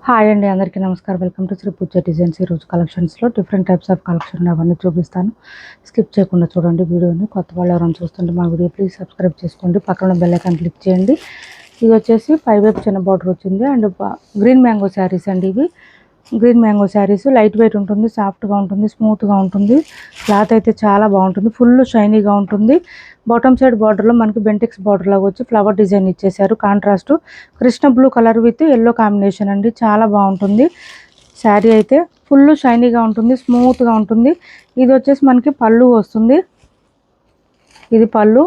Hi అండి, అందరికీ నమస్కారం. Welcome to Sri Pooja designs. ఈరోజు కలెక్షన్స్లో డిఫరెంట్ టైప్స్ ఆఫ్ కలెక్షన్ అవన్నీ చూపిస్తాను. స్కిప్ చేయకుండా చూడండి వీడియోని. కొత్త వాళ్ళు ఎవరైనా చూస్తుంటే మా వీడియో ప్లీజ్ సబ్స్క్రైబ్ చేసుకోండి. పక్కన బెల్ ఐకాన్ క్లిక్ చేయండి. ఇది వచ్చేసి పైవైపు చిన్న బార్డర్ వచ్చింది అండ్ గ్రీన్ మ్యాంగో శారీస్ అండి. ఇవి green mango saris light weight ఉంటుంది, సాఫ్ట్గా ఉంటుంది, స్మూత్గా ఉంటుంది. క్లాత్ అయితే చాలా బాగుంటుంది, ఫుల్ షైనీగా ఉంటుంది. బాటమ్ సైడ్ బార్డర్లో మనకి బెంటెక్స్ బార్డర్ లాగా వచ్చి ఫ్లవర్ డిజైన్ ఇచ్చేసారు. Contrast Krishna blue colour with yellow combination అండి. చాలా బాగుంటుంది శారీ అయితే. ఫుల్ షైనీగా ఉంటుంది, స్మూత్గా ఉంటుంది. ఇది వచ్చేసి మనకి పళ్ళు వస్తుంది. ఇది పళ్ళు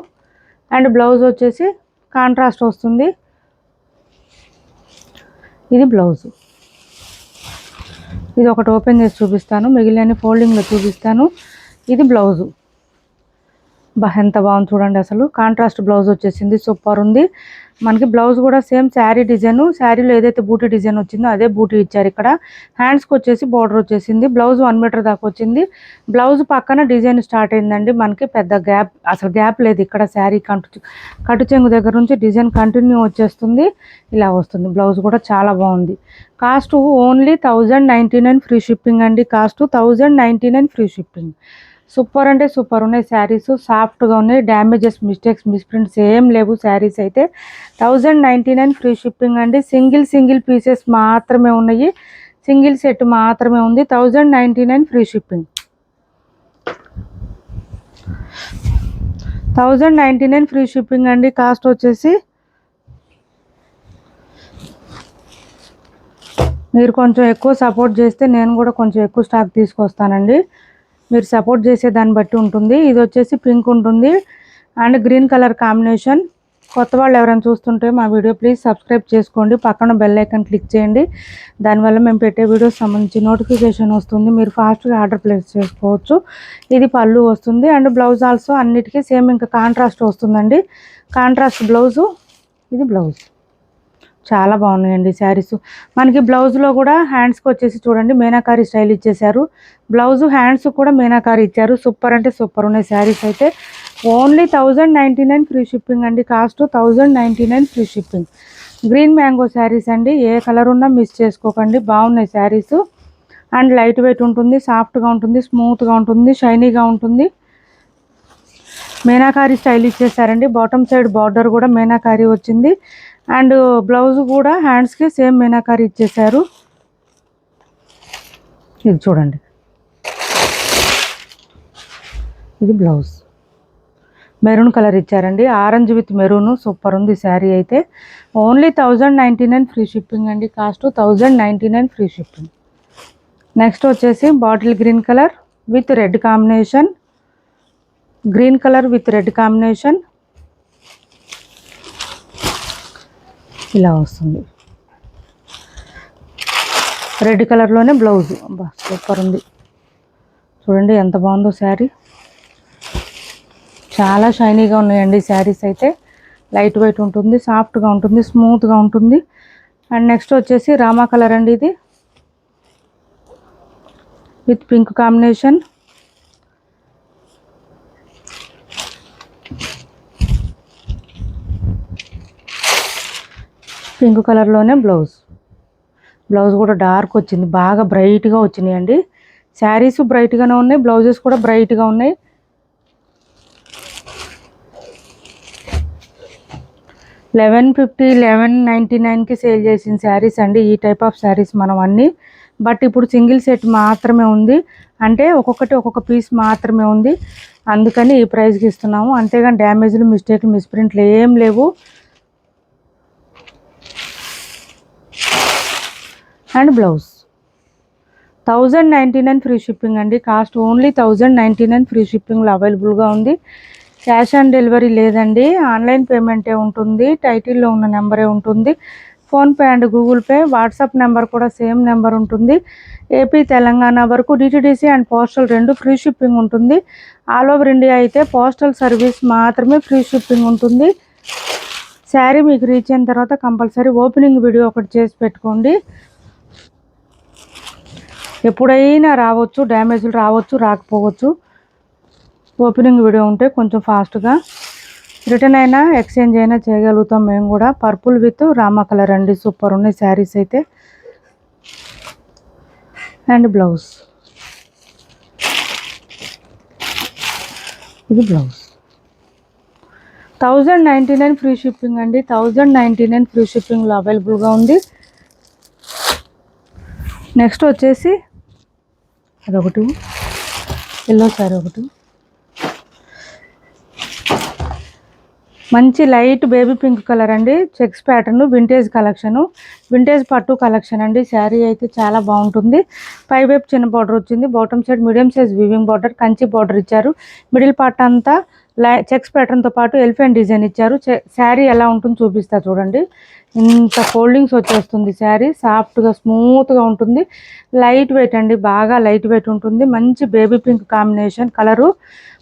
అండ్ బ్లౌజ్ వచ్చేసి కాంట్రాస్ట్ వస్తుంది. ఇది బ్లౌజ్. ఇది ఒకటి ఓపెన్ చేసి చూపిస్తాను, మిగిలిన ఫోల్డింగ్లో చూపిస్తాను. ఇది బ్లౌజు. ఎంత బాగుంది చూడండి. అసలు కాంట్రాస్ట్ బ్లౌజ్ వచ్చేసింది, సూపర్ ఉంది. మనకి బ్లౌజ్ కూడా సేమ్ శారీ డిజైన్, శారీలో ఏదైతే బూటీ డిజైన్ వచ్చిందో అదే బూటీ ఇచ్చారు. ఇక్కడ హ్యాండ్స్కి వచ్చేసి బార్డర్ వచ్చేసింది. బ్లౌజ్ 1 మీటర్ దాకా వచ్చింది. బ్లౌజ్ పక్కన డిజైన్ స్టార్ట్ అయిందండి. మనకి పెద్ద గ్యాప్, అసలు గ్యాప్ లేదు ఇక్కడ. శారీ కట్టు చెంగు దగ్గర నుంచి డిజైన్ కంటిన్యూ వచ్చేస్తుంది. ఇలా వస్తుంది. బ్లౌజ్ కూడా చాలా బాగుంది. కాస్ట్ ఓన్లీ 1099 ఫ్రీ షిప్పింగ్ అండి. Cost 1099 free shipping. సూపర్ అంటే సూపర్ ఉన్నాయి శారీస్. సాఫ్ట్గా ఉన్నాయి, డ్యామేజెస్, మిస్టేక్స్, మిస్ప్రింట్స్ ఏం లేవు. శారీస్ అయితే 1099 ఫ్రీ షిప్పింగ్ అండి. సింగిల్ పీసెస్ మాత్రమే ఉన్నాయి, సింగిల్ సెట్ మాత్రమే ఉంది. 1099 ఫ్రీ షిప్పింగ్. 1099 ఫ్రీ షిప్పింగ్ అండి. కాస్ట్ వచ్చేసి మీరు కొంచెం ఎక్కువ సపోర్ట్ చేస్తే నేను కూడా కొంచెం ఎక్కువ స్టాక్ తీసుకొస్తానండి. మీరు సపోర్ట్ చేసే దాన్ని బట్టి ఉంటుంది. ఇది వచ్చేసి పింక్ ఉంటుంది అండ్ గ్రీన్ కలర్ కాంబినేషన్. కొత్త వాళ్ళు ఎవరైనా చూస్తుంటే మా వీడియో ప్లీజ్ సబ్స్క్రైబ్ చేసుకోండి. పక్కన బెల్ ఐకాన్ క్లిక్ చేయండి. దానివల్ల మేము పెట్టే వీడియోస్ సంబంధించి నోటిఫికేషన్ వస్తుంది. మీరు ఫాస్ట్గా ఆర్డర్ ప్లేస్ చేసుకోవచ్చు. ఇది పళ్ళు వస్తుంది అండ్ బ్లౌజ్ ఆల్సో అన్నిటికీ సేమ్ ఇంకా కాంట్రాస్ట్ వస్తుందండి. Contrast blouse. ఇది బ్లౌజ్. చాలా బాగున్నాయండి శారీస్. మనకి బ్లౌజ్లో కూడా హ్యాండ్స్కి వచ్చేసి చూడండి మీనాకారి స్టైల్ ఇచ్చేసారు. బ్లౌజ్ హ్యాండ్స్ కూడా మీనాకారి ఇచ్చారు. సూపర్ అంటే సూపర్ ఉన్నాయి శారీస్ అయితే. ఓన్లీ 1099 ఫ్రీ షిప్పింగ్ అండి. Cost 1099 free shipping. Green mango saris అండి. ఏ కలర్ ఉన్నా మిస్ చేసుకోకండి. బాగున్నాయి శారీస్ అండ్ లైట్ వెయిట్ ఉంటుంది, సాఫ్ట్గా ఉంటుంది, స్మూత్గా ఉంటుంది, షైనీగా ఉంటుంది. మీనాకారి స్టైల్ ఇచ్చేసారండి. బాటమ్ సైడ్ బార్డర్ కూడా మీనాకారి వచ్చింది అండ్ బ్లౌజ్ కూడా హ్యాండ్స్కి సేమ్ మీనాకారి ఇచ్చేసారు. ఇది చూడండి, ఇది బ్లౌజ్. మెరూన్ కలర్ ఇచ్చారండి, ఆరెంజ్ విత్ మెరూన్. సూపర్ ఉంది శారీ అయితే. ఓన్లీ 1099 ఫ్రీ షిప్పింగ్ అండి. Cost 1099 free shipping. నెక్స్ట్ వచ్చేసి bottle green colour with red combination. Green colour with red combination ఇలా వస్తుంది. రెడ్ కలర్లోనే బ్లౌజ్. సూపర్ ఉంది చూడండి, ఎంత బాగుందో శారీ. చాలా షైనీగా ఉన్నాయండి శారీస్ అయితే. లైట్ వెయిట్ ఉంటుంది, సాఫ్ట్గా ఉంటుంది, స్మూత్గా ఉంటుంది. అండ్ నెక్స్ట్ వచ్చేసి రామా కలర్ అండి. ఇది విత్ పింక్ కాంబినేషన్. పింక్ కలర్లోనే బ్లౌజ్. బ్లౌజ్ కూడా డార్క్ వచ్చింది, బాగా బ్రైట్గా వచ్చినాయి అండి. శారీస్ బ్రైట్గానే ఉన్నాయి, బ్లౌజెస్ కూడా బ్రైట్గా ఉన్నాయి. $1150, $1199కి సేల్ చేసిన శారీస్ అండి. ఈ టైప్ ఆఫ్ శారీస్ మనం అన్నీ. బట్ ఇప్పుడు సింగిల్ సెట్ మాత్రమే ఉంది, అంటే ఒక్కొక్కటి ఒక్కొక్క పీస్ మాత్రమే ఉంది. అందుకని ఈ ప్రైస్కి ఇస్తున్నాము. అంతేగాని డ్యామేజ్లు, మిస్టేక్లు, మిస్ప్రింట్లు ఏం లేవు. అండ్ బ్లౌజ్ 1099 ఫ్రీ షిప్పింగ్ అండి. కాస్ట్ ఓన్లీ 1099 ఫ్రీ షిప్పింగ్లో అవైలబుల్గా ఉంది. క్యాష్ ఆన్ డెలివరీ లేదండి, ఆన్లైన్ పేమెంటే ఉంటుంది. టైటిల్లో ఉన్న నెంబరే ఉంటుంది. PhonePe and Google Pay, WhatsApp number కూడా సేమ్ నెంబర్ ఉంటుంది. ఏపీ, తెలంగాణ వరకు DTDC and postal 2 free shipping ఉంటుంది. ఆల్ ఓవర్ ఇండియా అయితే పోస్టల్ సర్వీస్ మాత్రమే ఫ్రీ షిప్పింగ్ ఉంటుంది. శారీ మీకు రీచ్ అయిన తర్వాత కంపల్సరీ ఓపెనింగ్ వీడియో ఒకటి చేసి పెట్టుకోండి. ఎప్పుడైనా రావచ్చు, డ్యామేజ్లు రావచ్చు, రాకపోవచ్చు. ఓపెనింగ్ వీడియో ఉంటే కొంచెం ఫాస్ట్గా రిటర్న్ అయినా ఎక్స్చేంజ్ అయినా చేయగలుగుతాం మేము కూడా. పర్పుల్ విత్ రామా కలర్ అండి. సూపర్ ఉన్నాయి శారీస్ అయితే. అండ్ బ్లౌజ్, ఇది బ్లౌజ్. 1099 ఫ్రీ షిప్పింగ్ అండి. 1099 ఫ్రీ షిప్పింగ్లో అవైలబుల్గా ఉంది. నెక్స్ట్ వచ్చేసి అదొకటి ఎల్లో సారీ, ఒకటి మంచి లైట్ బేబీ పింక్ కలర్ అండి. Checks pattern, vintage collection, vintage పట్టు కలెక్షన్ అండి. శారీ అయితే చాలా బాగుంటుంది. పైవైపు చిన్న బార్డర్ వచ్చింది, bottom side medium size weaving border, Kanchi border ఇచ్చారు. మిడిల్ పార్ట్ అంతా చెక్స్ ప్యాటర్న్తో పాటు ఎలిఫెంట్ డిజైన్ ఇచ్చారు. శారీ ఎలా ఉంటుందో చూపిస్తా చూడండి. ఇంత ఫోల్డింగ్స్ వచ్చేస్తుంది. శారీ సాఫ్ట్గా స్మూత్గా ఉంటుంది. లైట్ వెయిట్ అండి, బాగా లైట్ వెయిట్ ఉంటుంది. మంచి బేబీ పింక్ కాంబినేషన్ కలరు.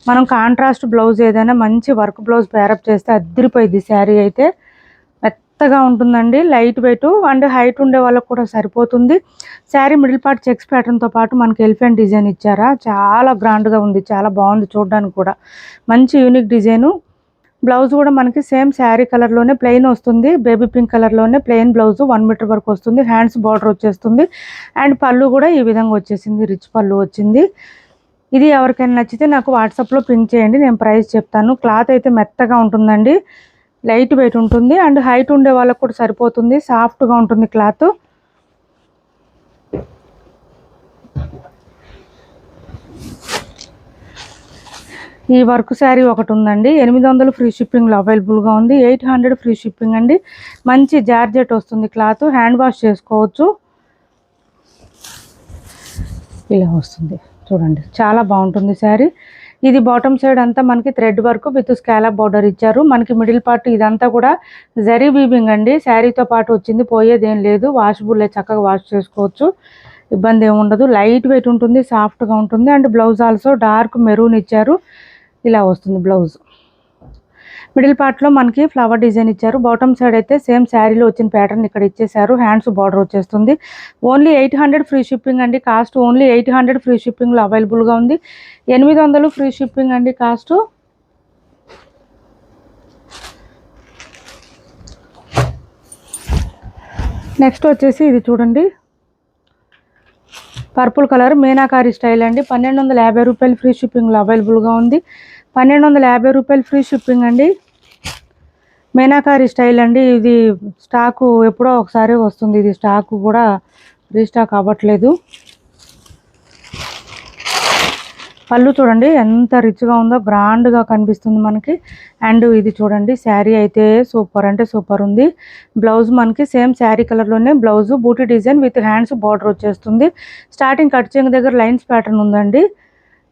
మనం కాంట్రాస్ట్ బ్లౌజ్ ఏదైనా మంచి వర్క్ బ్లౌజ్ పేరప్ చేస్తే అద్దరిపోయింది. శారీ అయితే మెత్తగా ఉంటుందండి, లైట్ వెయిట్ అండ్ హైట్ ఉండే వాళ్ళకు కూడా సరిపోతుంది. శారీ మిడిల్ పార్ట్ చెక్స్ ప్యాటర్న్తో పాటు మనకి ఎలిఫెంట్ డిజైన్ ఇచ్చారా, చాలా గ్రాండ్గా ఉంది, చాలా బాగుంది చూడడానికి కూడా. మంచి యూనిక్ డిజైను. బ్లౌజ్ కూడా మనకి సేమ్ శారీ కలర్లోనే ప్లెయిన్ వస్తుంది. బేబీ పింక్ కలర్లోనే ప్లెయిన్ బ్లౌజ్ 1 మీటర్ వరకు వస్తుంది. హ్యాండ్స్ బార్డర్ వచ్చేస్తుంది. అండ్ పళ్ళు కూడా ఈ విధంగా వచ్చేసింది, రిచ్ పళ్ళు వచ్చింది. ఇది ఎవరికైనా నచ్చితే నాకు వాట్సాప్లో పింక్ చేయండి, నేను ప్రైస్ చెప్తాను. క్లాత్ అయితే మెత్తగా ఉంటుందండి, లైట్ వెయిట్ ఉంటుంది అండ్ హైట్ ఉండే వాళ్ళకు కూడా సరిపోతుంది. సాఫ్ట్గా ఉంటుంది క్లాత్. ఈ వర్క్ శారీ ఒకటి ఉందండి, 800 ఫ్రీ షిప్పింగ్లో అవైలబుల్గా ఉంది. 800 ఫ్రీ షిప్పింగ్ అండి. మంచి జార్జెట్ వస్తుంది క్లాత్, హ్యాండ్ వాష్ చేసుకోవచ్చు. ఇలా వస్తుంది చూడండి, చాలా బాగుంటుంది శారీ. ఇది బాటమ్ సైడ్ అంతా మనకి thread work with scallop border ఇచ్చారు. మనకి మిడిల్ పార్ట్ ఇదంతా కూడా జరీ వీవింగ్ అండి. శారీతో పాటు వచ్చింది, పోయేదేం లేదు. వాషబుల్, చక్కగా వాష్ చేసుకోవచ్చు, ఇబ్బంది ఏమి ఉండదు. లైట్ వెయిట్ ఉంటుంది, సాఫ్ట్గా ఉంటుంది. And blouse also dark maroon ఇచ్చారు. ఇలా వస్తుంది బ్లౌజ్. మిడిల్ పార్ట్లో మనకి ఫ్లవర్ డిజైన్ ఇచ్చారు. బాటమ్ సైడ్ అయితే సేమ్ శారీలో వచ్చిన ప్యాటర్న్ ఇక్కడ ఇచ్చేసారు. హ్యాండ్స్ బార్డర్ వచ్చేస్తుంది. ఓన్లీ 800 ఫ్రీ షిప్పింగ్ అండి. కాస్ట్ ఓన్లీ 800 ఫ్రీ షిప్పింగ్లో అవైలబుల్గా ఉంది. 800 ఫ్రీ షిప్పింగ్ అండి కాస్ట్. నెక్స్ట్ వచ్చేసి ఇది చూడండి, పర్పుల్ కలర్ మీనాకారి స్టైల్ అండి. 1250 రూపాయలు ఫ్రీ షిప్పింగ్లో అవైలబుల్గా ఉంది. 1250 రూపాయలు ఫ్రీ షిప్పింగ్ అండి. మీనాకారి స్టైల్ అండి. ఇది స్టాకు ఎప్పుడో ఒకసారి వస్తుంది, ఇది స్టాకు కూడా రీస్టాక్ అవ్వట్లేదు. పళ్ళు చూడండి ఎంత రిచ్గా ఉందో, గ్రాండ్గా కనిపిస్తుంది మనకి. అండ్ ఇది చూడండి, శారీ అయితే సూపర్ అంటే సూపర్ ఉంది. బ్లౌజ్ మనకి సేమ్ శారీ కలర్లోనే బ్లౌజ్, బూటీ డిజైన్ విత్ హ్యాండ్స్ బార్డర్ వచ్చేస్తుంది. స్టార్టింగ్ కట్ చెంగు దగ్గర లైన్స్ ప్యాటర్న్ ఉందండి.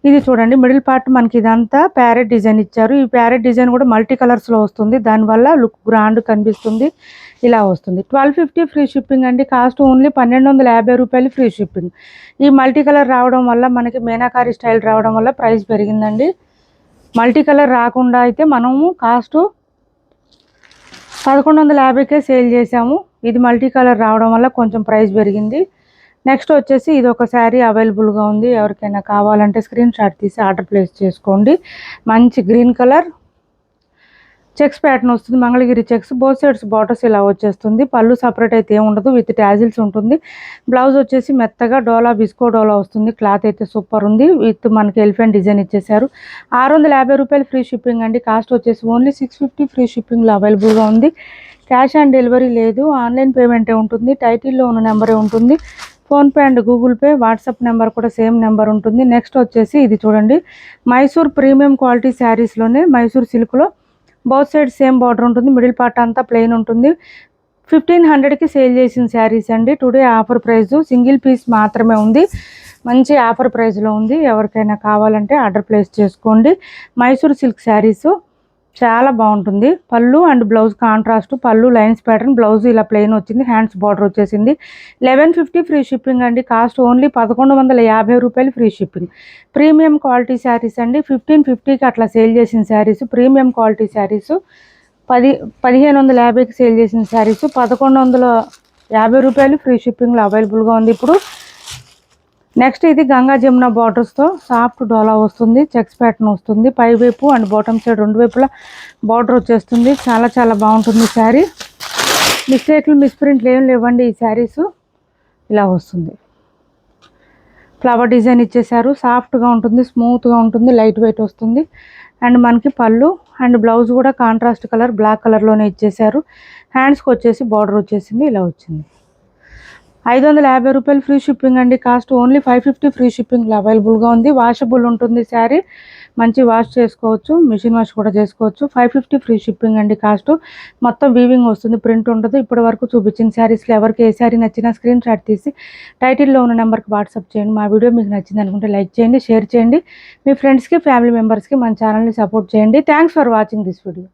ఇది చూడండి, మిడిల్ పార్ట్ మనకి ఇదంతా ప్యారెట్ డిజైన్ ఇచ్చారు. ఈ ప్యారెట్ డిజైన్ కూడా మల్టీ కలర్స్లో వస్తుంది, దానివల్ల లుక్ గ్రాండ్ కనిపిస్తుంది. ఇలా వస్తుంది. 1250 ఫ్రీ షిప్పింగ్ అండి. కాస్ట్ ఓన్లీ 1250 రూపాయలు ఫ్రీ షిప్పింగ్. ఈ మల్టీ కలర్ రావడం వల్ల మనకి మీనాకారి స్టైల్ రావడం వల్ల ప్రైస్ పెరిగిందండి. మల్టీ కలర్ రాకుండా అయితే మనము కాస్ట్ 1150కే సేల్ చేసాము. ఇది మల్టీ కలర్ రావడం వల్ల కొంచెం ప్రైస్ పెరిగింది. నెక్స్ట్ వచ్చేసి ఇది ఒక శారీ అవైలబుల్గా ఉంది. ఎవరికైనా కావాలంటే స్క్రీన్ షాట్ తీసి ఆర్డర్ ప్లేస్ చేసుకోండి. మంచి గ్రీన్ కలర్ చెక్స్ ప్యాటర్న్ వస్తుంది, Mangalagiri checks. Both sides borders ఇలా వచ్చేస్తుంది. పళ్ళు సపరేట్ అయితే ఏమి ఉండదు, విత్ టాజిల్స్ ఉంటుంది. బ్లౌజ్ వచ్చేసి మెత్తగా డోలా, బిస్కో డోలా వస్తుంది. క్లాత్ అయితే సూపర్ ఉంది, విత్ మనకి ఎలిఫెంట్ డిజైన్ ఇచ్చేసారు. 650 రూపాయలు ఫ్రీ షిప్పింగ్ అండి. కాస్ట్ వచ్చేసి ఓన్లీ 650 ఫ్రీ షిప్పింగ్లో అవైలబుల్గా ఉంది. క్యాష్ ఆన్ డెలివరీ లేదు, ఆన్లైన్ పేమెంటే ఉంటుంది. టైటిల్లో ఉన్న నెంబరే ఉంటుంది. PhonePe and Google Pay, WhatsApp number కూడా సేమ్ నెంబర్ ఉంటుంది. నెక్స్ట్ వచ్చేసి ఇది చూడండి, మైసూర్ ప్రీమియం క్వాలిటీ శారీస్లోనే మైసూర్ సిల్క్లో బౌత్ సైడ్ సేమ్ బార్డర్ ఉంటుంది. మిడిల్ పార్ట్ అంతా ప్లెయిన్ ఉంటుంది. 1500కి సేల్ చేసిన శారీస్ అండి. Today offer price, single piece మాత్రమే ఉంది. మంచి ఆఫర్ ప్రైస్లో ఉంది. ఎవరికైనా కావాలంటే ఆర్డర్ ప్లేస్ చేసుకోండి. మైసూర్ సిల్క్ శారీస్ చాలా బాగుంటుంది. Pallu and blouse contrast, pallu lines pattern, blouse ఇలా ప్లెయిన్ వచ్చింది, హ్యాండ్స్ బార్డర్ వచ్చేసింది. 1150 ఫ్రీ షిప్పింగ్ అండి. కాస్ట్ ఓన్లీ 1150 రూపాయలు free shipping. Premium quality sarees అండి. 1550కి అట్లా సేల్ చేసిన శారీస్ ప్రీమియం క్వాలిటీ శారీస్. 1550కి సేల్ చేసిన శారీస్ 1150 రూపాయలు ఫ్రీ షిప్పింగ్లో అవైలబుల్గా ఉంది ఇప్పుడు. నెక్స్ట్ ఇది గంగా జమున బార్డర్స్తో సాఫ్ట్ డోలా వస్తుంది, చెక్స్ ప్యాటర్న్ వస్తుంది. పై వైపు అండ్ బాటమ్ సైడ్ రెండు వైపులా బార్డర్ వచ్చేస్తుంది. చాలా చాలా బాగుంటుంది శారీ. మిస్టేక్లు మిస్ప్రింట్లు ఏం లేవండి. ఈ శారీస్ ఇలా వస్తుంది. ఫ్లవర్ డిజైన్ ఇచ్చేసారు. సాఫ్ట్గా ఉంటుంది, స్మూత్గా ఉంటుంది, లైట్ వెయిట్ వస్తుంది. అండ్ మనకి పళ్ళు అండ్ బ్లౌజ్ కూడా కాంట్రాస్ట్ కలర్ బ్లాక్ కలర్లోనే ఇచ్చేసారు. హ్యాండ్స్కి వచ్చేసి బార్డర్ వచ్చేసింది, ఇలా వచ్చింది. 550 రూపాయలు ఫ్రీ షిప్పింగ్ అండి. కాస్ట్ ఓన్లీ 550 ఫ్రీ షిప్పింగ్లో అవైలబుల్గా ఉంది. వాషబుల్ ఉంటుంది శారీ, మంచి వాష్ చేసుకోవచ్చు, మిషన్ వాష్ కూడా చేసుకోవచ్చు. 550 ఫ్రీ షిప్పింగ్ అండి. కాస్ట్ మొత్తం వీవింగ్ వస్తుంది, ప్రింట్ ఉంటుంది. ఇప్పటి వరకు చూపించిన శారీస్లో ఎవరికి ఏ శారీ నచ్చినా స్క్రీన్ షాట్ తీసి టైటిల్లో ఉన్న నెంబర్కి వాట్సాప్ చేయండి. మా వీడియో మీకు నచ్చింది అనుకుంటే లైక్ చేయండి, షేర్ చేయండి, మీ ఫ్రెండ్స్కి ఫ్యామిలీ మెంబర్స్కి మన ఛానల్ని సపోర్ట్ చేయండి. Thanks for watching this video.